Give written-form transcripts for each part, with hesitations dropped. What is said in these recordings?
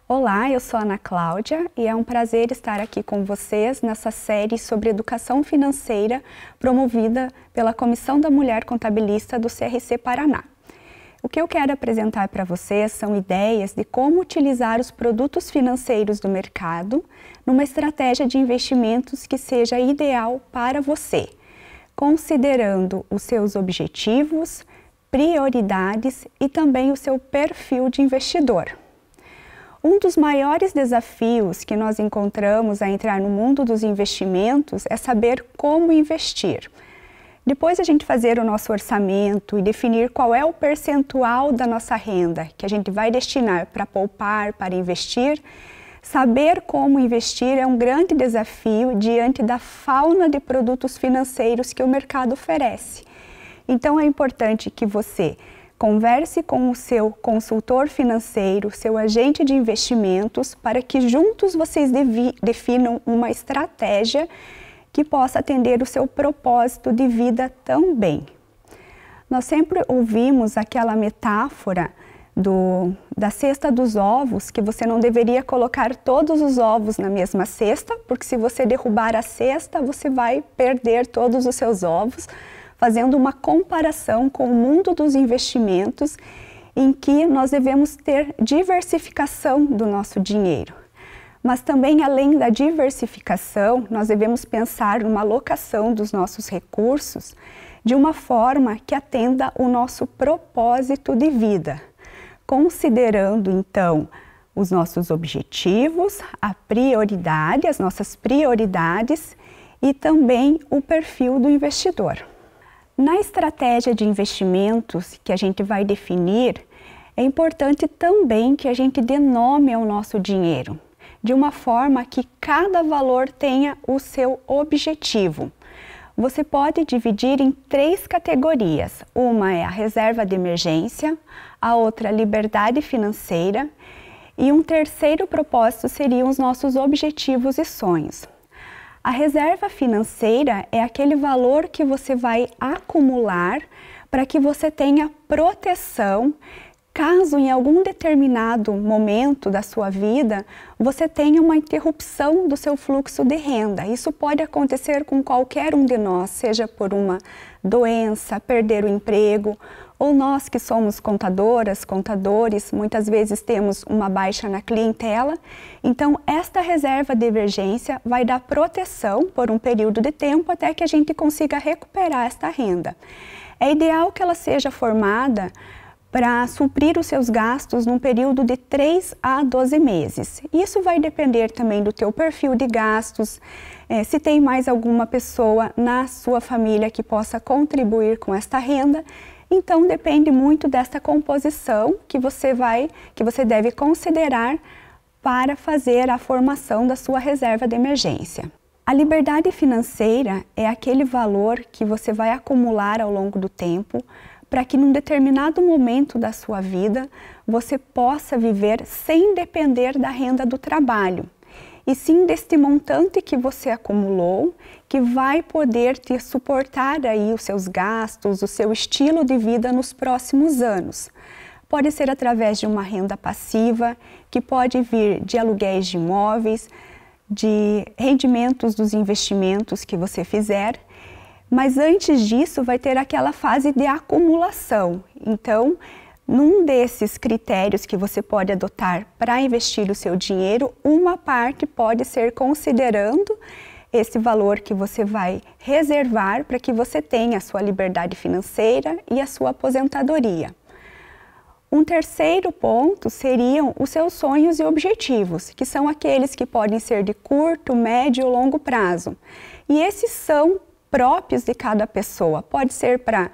Olá, eu sou a Ana Cláudia e é um prazer estar aqui com vocês nessa série sobre educação financeira promovida pela Comissão da Mulher Contabilista do CRC Paraná. O que eu quero apresentar para vocês são ideias de como utilizar os produtos financeiros do mercado numa estratégia de investimentos que seja ideal para você, considerando os seus objetivos, prioridades e também o seu perfil de investidor. Um dos maiores desafios que nós encontramos a entrar no mundo dos investimentos é saber como investir. Depois de a gente fazer o nosso orçamento e definir qual é o percentual da nossa renda que a gente vai destinar para poupar, para investir, saber como investir é um grande desafio diante da fauna de produtos financeiros que o mercado oferece. Então é importante que você converse com o seu consultor financeiro, seu agente de investimentos, para que juntos vocês definam uma estratégia que possa atender o seu propósito de vida também. Nós sempre ouvimos aquela metáfora da cesta dos ovos, que você não deveria colocar todos os ovos na mesma cesta, porque se você derrubar a cesta, você vai perder todos os seus ovos, fazendo uma comparação com o mundo dos investimentos, em que nós devemos ter diversificação do nosso dinheiro. Mas também, além da diversificação, nós devemos pensar numa alocação dos nossos recursos de uma forma que atenda o nosso propósito de vida, considerando, então, os nossos objetivos, a prioridade, as nossas prioridades e também o perfil do investidor. Na estratégia de investimentos que a gente vai definir, é importante também que a gente dê nome ao nosso dinheiro, de uma forma que cada valor tenha o seu objetivo. Você pode dividir em 3 categorias. Uma é a reserva de emergência, a outra a liberdade financeira e um terceiro propósito seriam os nossos objetivos e sonhos. A reserva financeira é aquele valor que você vai acumular para que você tenha proteção caso em algum determinado momento da sua vida você tenha uma interrupção do seu fluxo de renda. Isso pode acontecer com qualquer um de nós, seja por uma doença, perder o emprego, ou nós que somos contadoras, contadores, muitas vezes temos uma baixa na clientela. Então, esta reserva de emergência vai dar proteção por um período de tempo até que a gente consiga recuperar esta renda. É ideal que ela seja formada para suprir os seus gastos num período de 3 a 12 meses. Isso vai depender também do teu perfil de gastos, se tem mais alguma pessoa na sua família que possa contribuir com esta renda. Então depende muito desta composição que você deve considerar para fazer a formação da sua reserva de emergência. A liberdade financeira é aquele valor que você vai acumular ao longo do tempo para que num determinado momento da sua vida você possa viver sem depender da renda do trabalho, e sim deste montante que você acumulou, que vai poder te suportar aí os seus gastos, o seu estilo de vida nos próximos anos. Pode ser através de uma renda passiva, que pode vir de aluguéis de imóveis, de rendimentos dos investimentos que você fizer, mas antes disso vai ter aquela fase de acumulação. Então, num desses critérios que você pode adotar para investir o seu dinheiro, uma parte pode ser considerando esse valor que você vai reservar para que você tenha a sua liberdade financeira e a sua aposentadoria. Um terceiro ponto seriam os seus sonhos e objetivos, que são aqueles que podem ser de curto, médio ou longo prazo. E esses são próprios de cada pessoa. Pode ser para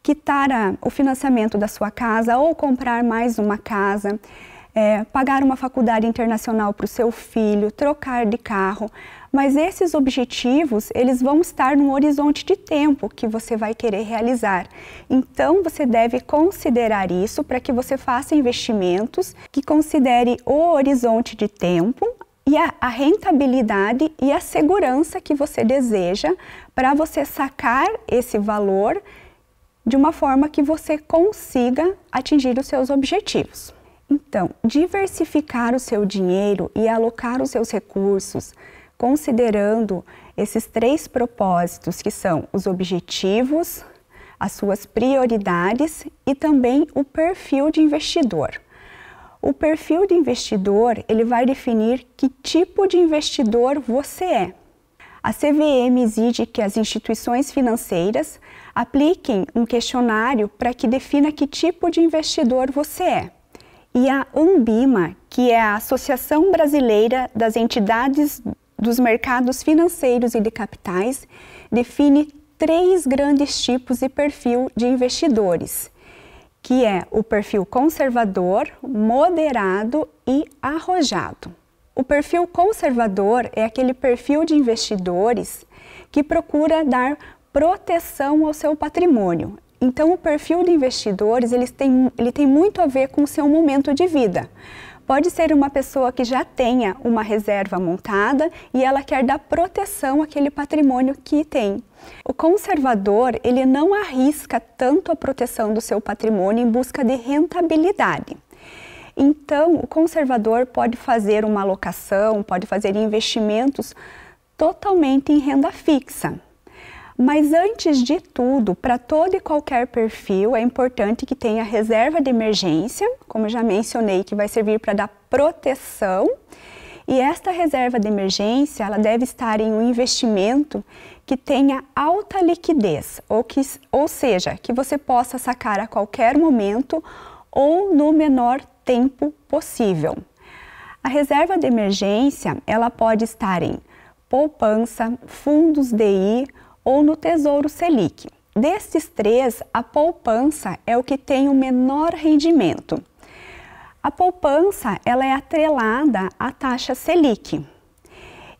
quitar o financiamento da sua casa ou comprar mais uma casa, pagar uma faculdade internacional para o seu filho, trocar de carro. Mas esses objetivos, eles vão estar num horizonte de tempo que você vai querer realizar. Então, você deve considerar isso para que você faça investimentos que considere o horizonte de tempo e a rentabilidade e a segurança que você deseja para você sacar esse valor de uma forma que você consiga atingir os seus objetivos. Então, diversificar o seu dinheiro e alocar os seus recursos, considerando esses 3 propósitos, que são os objetivos, as suas prioridades e também o perfil de investidor. O perfil de investidor, ele vai definir que tipo de investidor você é. A CVM exige que as instituições financeiras apliquem um questionário para que defina que tipo de investidor você é. E a Anbima, que é a Associação Brasileira das Entidades dos Mercados Financeiros e de Capitais, define 3 grandes tipos de perfil de investidores, que é o perfil conservador, moderado e arrojado. O perfil conservador é aquele perfil de investidores que procura dar proteção ao seu patrimônio. Então, o perfil de investidores ele tem muito a ver com o seu momento de vida. Pode ser uma pessoa que já tenha uma reserva montada e ela quer dar proteção àquele patrimônio que tem. O conservador, ele não arrisca tanto a proteção do seu patrimônio em busca de rentabilidade. Então, o conservador pode fazer uma alocação, pode fazer investimentos totalmente em renda fixa. Mas antes de tudo, para todo e qualquer perfil, é importante que tenha reserva de emergência, como eu já mencionei, que vai servir para dar proteção. E esta reserva de emergência, ela deve estar em um investimento que tenha alta liquidez, ou seja, que você possa sacar a qualquer momento ou no menor tempo possível. A reserva de emergência, ela pode estar em poupança, fundos DI, ou no Tesouro Selic. Destes 3, a poupança é o que tem o menor rendimento. A poupança ela é atrelada à taxa Selic.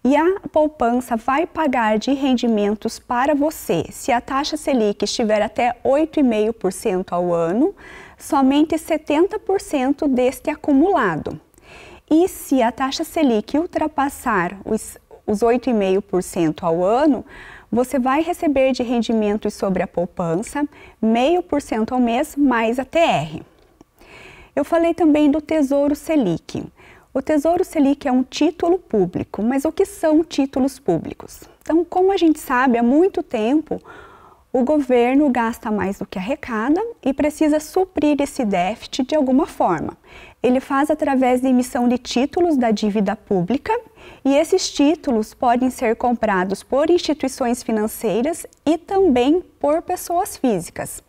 E a poupança vai pagar de rendimentos para você. Se a taxa Selic estiver até 8,5% ao ano, somente 70% deste acumulado. E se a taxa Selic ultrapassar os 8,5% ao ano, você vai receber de rendimentos sobre a poupança 0,5% ao mês mais a TR. Eu falei também do Tesouro Selic. O Tesouro Selic é um título público, mas o que são títulos públicos? Então, como a gente sabe, há muito tempo o governo gasta mais do que arrecada e precisa suprir esse déficit de alguma forma. Ele faz através da emissão de títulos da dívida pública e esses títulos podem ser comprados por instituições financeiras e também por pessoas físicas.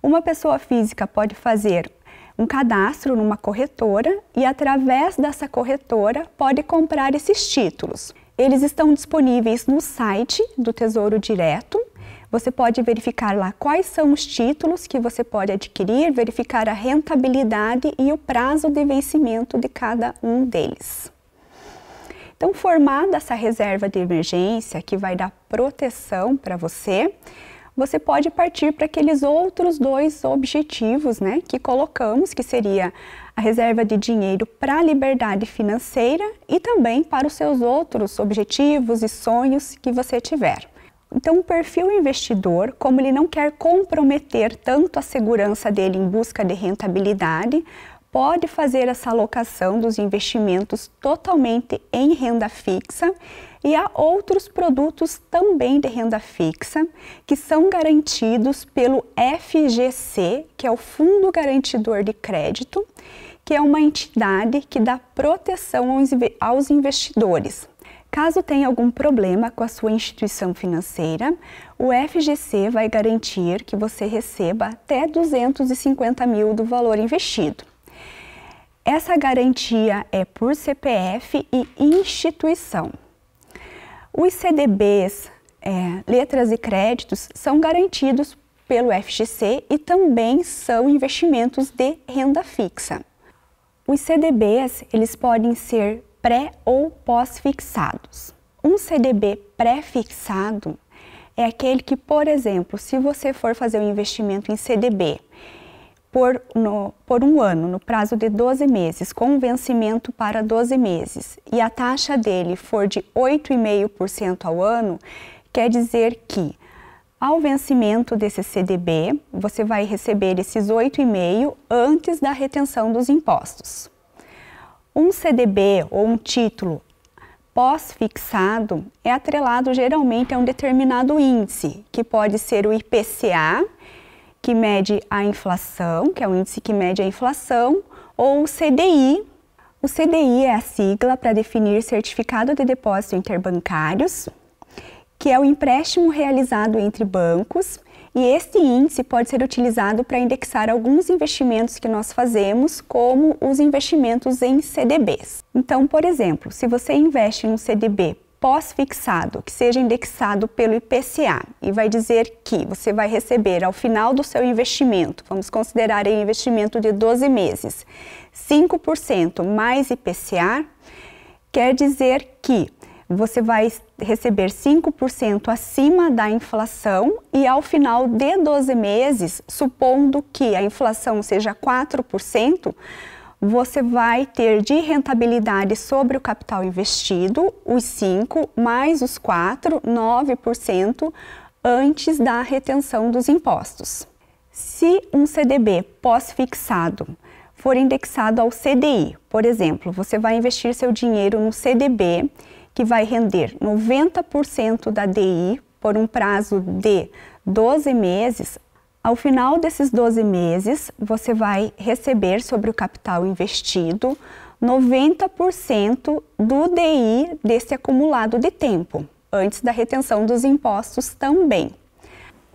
Uma pessoa física pode fazer um cadastro numa corretora e através dessa corretora pode comprar esses títulos. Eles estão disponíveis no site do Tesouro Direto. Você pode verificar lá quais são os títulos que você pode adquirir, verificar a rentabilidade e o prazo de vencimento de cada um deles. Então, formada essa reserva de emergência que vai dar proteção para você, você pode partir para aqueles outros 2 objetivos, né, que colocamos, que seria a reserva de dinheiro para a liberdade financeira e também para os seus outros objetivos e sonhos que você tiver. Então, o perfil investidor, como ele não quer comprometer tanto a segurança dele em busca de rentabilidade, pode fazer essa alocação dos investimentos totalmente em renda fixa e há outros produtos também de renda fixa que são garantidos pelo FGC, que é o Fundo Garantidor de Crédito, que é uma entidade que dá proteção aos investidores. Caso tenha algum problema com a sua instituição financeira, o FGC vai garantir que você receba até 250 mil do valor investido. Essa garantia é por CPF e instituição. Os CDBs, letras e créditos, são garantidos pelo FGC e também são investimentos de renda fixa. Os CDBs, eles podem ser pré ou pós-fixados. Um CDB pré-fixado é aquele que, por exemplo, se você for fazer um investimento em CDB por um ano, no prazo de 12 meses, com vencimento para 12 meses, e a taxa dele for de 8,5% ao ano, quer dizer que Ao vencimento desse CDB, você vai receber esses 8,5 antes da retenção dos impostos. Um CDB ou um título pós-fixado é atrelado geralmente a um determinado índice, que pode ser o IPCA, que mede a inflação, que é o índice que mede a inflação, ou o CDI. O CDI é a sigla para definir Certificado de Depósito Interbancários, que é o empréstimo realizado entre bancos, e este índice pode ser utilizado para indexar alguns investimentos que nós fazemos, como os investimentos em CDBs. Então, por exemplo, se você investe num CDB pós-fixado, que seja indexado pelo IPCA, e vai dizer que você vai receber ao final do seu investimento, vamos considerar aí investimento de 12 meses, 5% mais IPCA, quer dizer que você vai receber 5% acima da inflação e ao final de 12 meses, supondo que a inflação seja 4%, você vai ter de rentabilidade sobre o capital investido os 5 mais os 4, 9% antes da retenção dos impostos. Se um CDB pós-fixado for indexado ao CDI, por exemplo, você vai investir seu dinheiro no CDB que vai render 90% da DI por um prazo de 12 meses, ao final desses 12 meses, você vai receber sobre o capital investido 90% do DI desse acumulado de tempo, antes da retenção dos impostos também.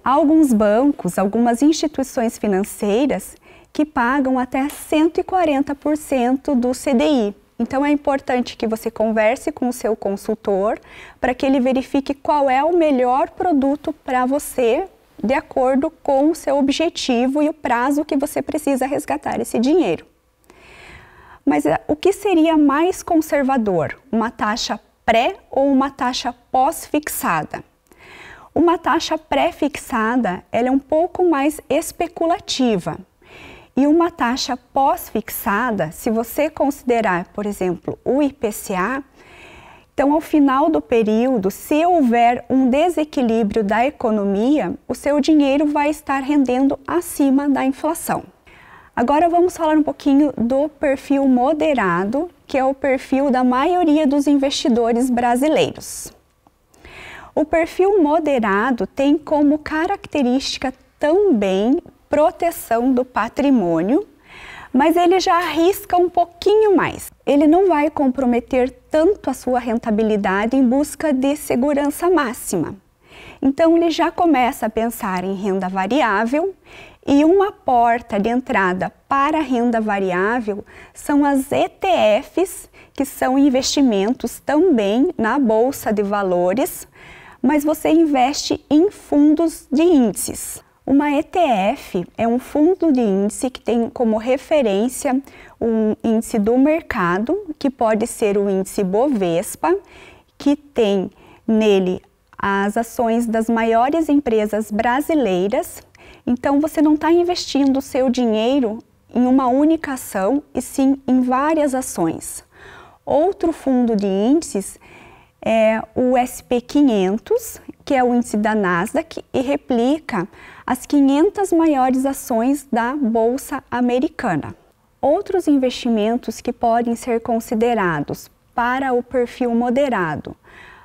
Há alguns bancos, algumas instituições financeiras que pagam até 140% do CDI. Então é importante que você converse com o seu consultor para que ele verifique qual é o melhor produto para você, de acordo com o seu objetivo e o prazo que você precisa resgatar esse dinheiro. Mas o que seria mais conservador? Uma taxa pré ou uma taxa pós-fixada? Uma taxa pré-fixada, ela é um pouco mais especulativa. E uma taxa pós-fixada, se você considerar, por exemplo, o IPCA, então ao final do período, se houver um desequilíbrio da economia, o seu dinheiro vai estar rendendo acima da inflação. Agora vamos falar um pouquinho do perfil moderado, que é o perfil da maioria dos investidores brasileiros. O perfil moderado tem como característica também proteção do patrimônio, mas ele já arrisca um pouquinho mais. Ele não vai comprometer tanto a sua rentabilidade em busca de segurança máxima. Então ele já começa a pensar em renda variável e uma porta de entrada para a renda variável são as ETFs, que são investimentos também na bolsa de valores, mas você investe em fundos de índices. Uma ETF é um fundo de índice que tem como referência um índice do mercado, que pode ser o índice Bovespa, que tem nele as ações das maiores empresas brasileiras. Então você não está investindo o seu dinheiro em uma única ação, e sim em várias ações. Outro fundo de índices é o SP500, que é o índice da Nasdaq e replica as 500 maiores ações da Bolsa Americana. Outros investimentos que podem ser considerados para o perfil moderado,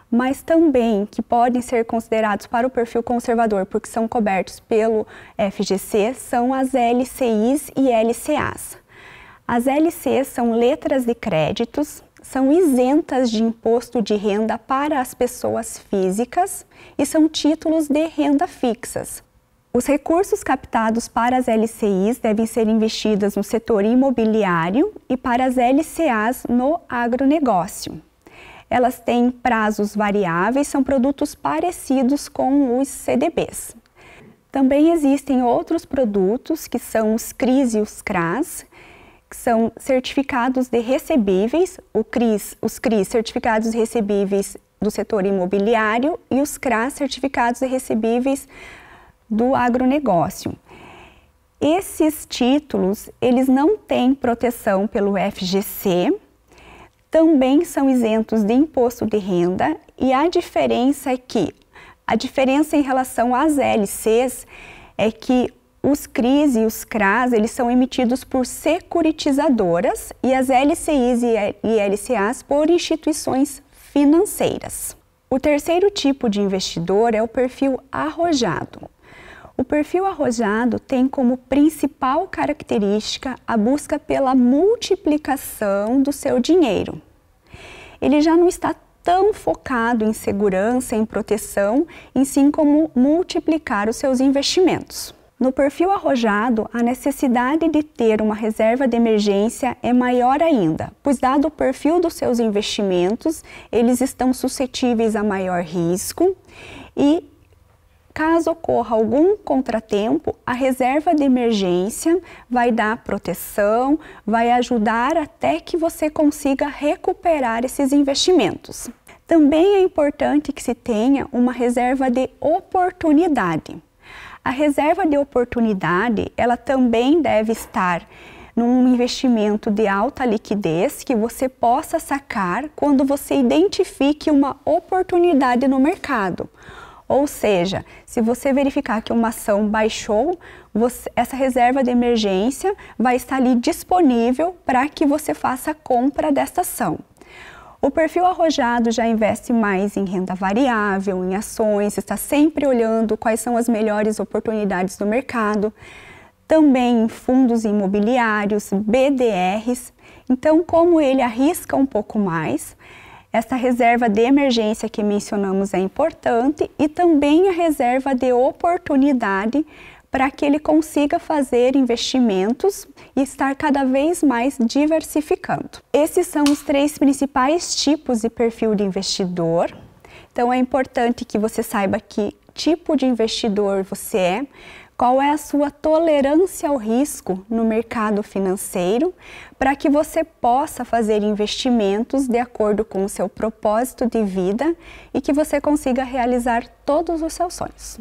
mas também que podem ser considerados para o perfil conservador, porque são cobertos pelo FGC, são as LCIs e LCAs. As LCs são letras de créditos, são isentas de imposto de renda para as pessoas físicas e são títulos de renda fixas. Os recursos captados para as LCIs devem ser investidos no setor imobiliário e para as LCAs no agronegócio. Elas têm prazos variáveis, são produtos parecidos com os CDBs. Também existem outros produtos que são os CRIs e os CRAs, que são certificados de recebíveis, os CRIs certificados de recebíveis do setor imobiliário e os CRAs certificados de recebíveis do agronegócio. Esses títulos, eles não têm proteção pelo FGC, também são isentos de imposto de renda, e a diferença é que A diferença em relação às LCs é que os CRIs e os CRAs, eles são emitidos por securitizadoras e as LCIs e LCAs por instituições financeiras. O terceiro tipo de investidor é o perfil arrojado. O perfil arrojado tem como principal característica a busca pela multiplicação do seu dinheiro. Ele já não está tão focado em segurança, em proteção, em sim como multiplicar os seus investimentos. No perfil arrojado, a necessidade de ter uma reserva de emergência é maior ainda, pois dado o perfil dos seus investimentos, eles estão suscetíveis a maior risco e, caso ocorra algum contratempo, a reserva de emergência vai dar proteção, vai ajudar até que você consiga recuperar esses investimentos. Também é importante que se tenha uma reserva de oportunidade. A reserva de oportunidade, ela também deve estar num investimento de alta liquidez que você possa sacar quando você identifique uma oportunidade no mercado. Ou seja, se você verificar que uma ação baixou, essa reserva de emergência vai estar ali disponível para que você faça a compra desta ação. O perfil arrojado já investe mais em renda variável, em ações, está sempre olhando quais são as melhores oportunidades do mercado, também em fundos imobiliários, BDRs. Então, como ele arrisca um pouco mais, essa reserva de emergência que mencionamos é importante e também a reserva de oportunidade para que ele consiga fazer investimentos e estar cada vez mais diversificando. Esses são os 3 principais tipos de perfil de investidor. Então é importante que você saiba que tipo de investidor você é, qual é a sua tolerância ao risco no mercado financeiro, para que você possa fazer investimentos de acordo com o seu propósito de vida e que você consiga realizar todos os seus sonhos.